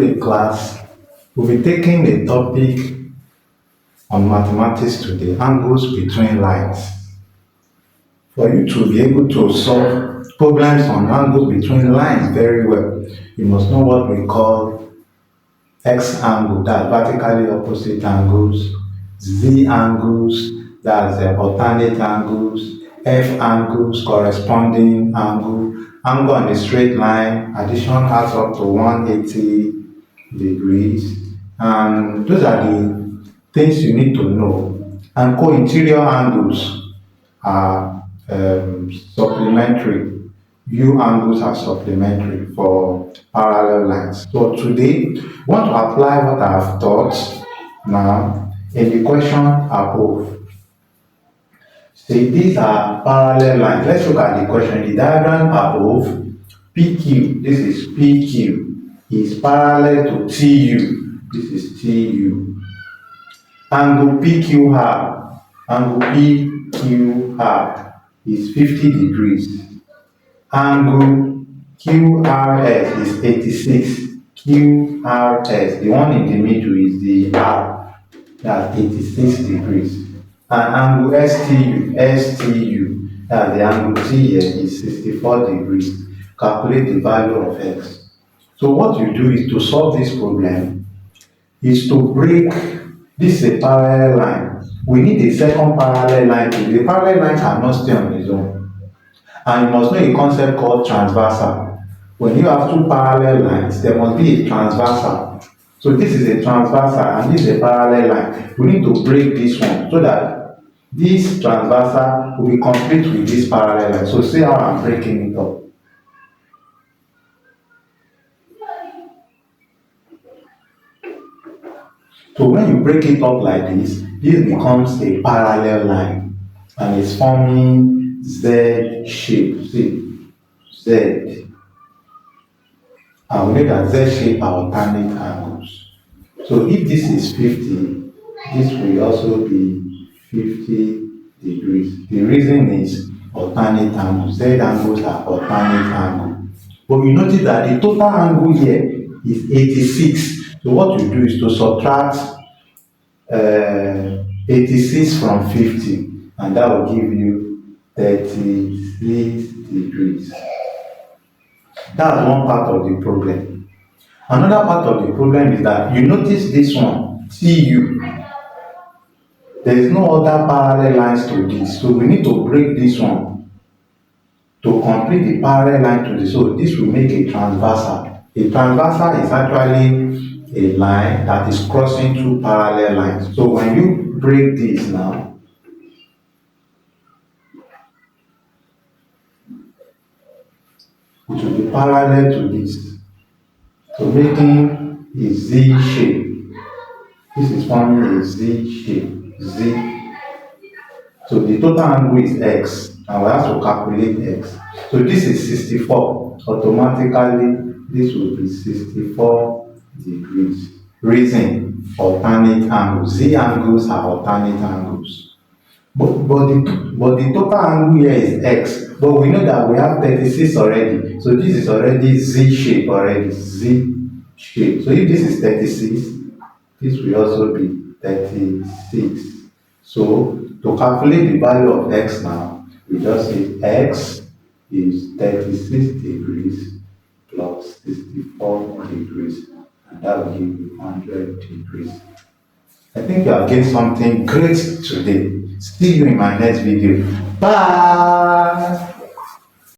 day class. We'll be taking a topic on mathematics today, angles between lines. For you to be able to solve problems on angles between lines very well, you must know what we call X angle, that's vertically opposite angles, Z angles, that's alternate angles, F angles, corresponding angle on a straight line, addition adds up to 180 degrees, and those are the things you need to know. And co-interior angles are supplementary. U angles are supplementary for parallel lines. So today, we want to apply what I have taught now in the question above. See, these are parallel lines. Let's look at the question. The diagram above, PQ, this is PQ, is parallel to TU. This is TU. Angle PQR, angle PQR is 50 degrees. Angle QRS is 86. QRS, the one in the middle is the R, that's 86 degrees. And angle STU, that's the angle T here, is 64 degrees. Calculate the value of X. So what you do is to solve this problem is to break, this is a parallel line. We need a second parallel line. The parallel line cannot stay on its own. And you must know a concept called transversal. When you have two parallel lines, there must be a transversal. So this is a transversal and this is a parallel line. We need to break this one so that this transversal will be complete with this parallel line. So see how I'm breaking it up. So when you break it up like this becomes a parallel line and it's forming Z shape. See, Z. And we know that Z shape are alternate angles. So if this is 50, this will also be 50 degrees. The reason is alternate angles. Z angles are alternate angles. But you notice that the total angle here is 86. So what you do is to subtract 86 from 50, and that will give you 36 degrees. That's one part of the problem. Another part of the problem is that you notice this one, TU. There is no other parallel lines to this, so we need to break this one to complete the parallel line to this. So this will make a transversal. A transversal is actually a line that is crossing two parallel lines. So when you break this now, it will be parallel to this. So making a Z shape. This is forming a Z shape. Z. So the total angle is X. And we have to calculate X. So this is 64. Automatically, this will be 64 degrees. Reason, alternate angles. Z angles are alternate angles. But the total angle here is X. But we know that we have 36 already. So this is already Z shape already. Z shape. So if this is 36, this will also be 36. So to calculate the value of X now, we just say X is 36 degrees plus 64 degrees. And that will give you 100 degrees. I think you have gained something great today. See you in my next video. Bye.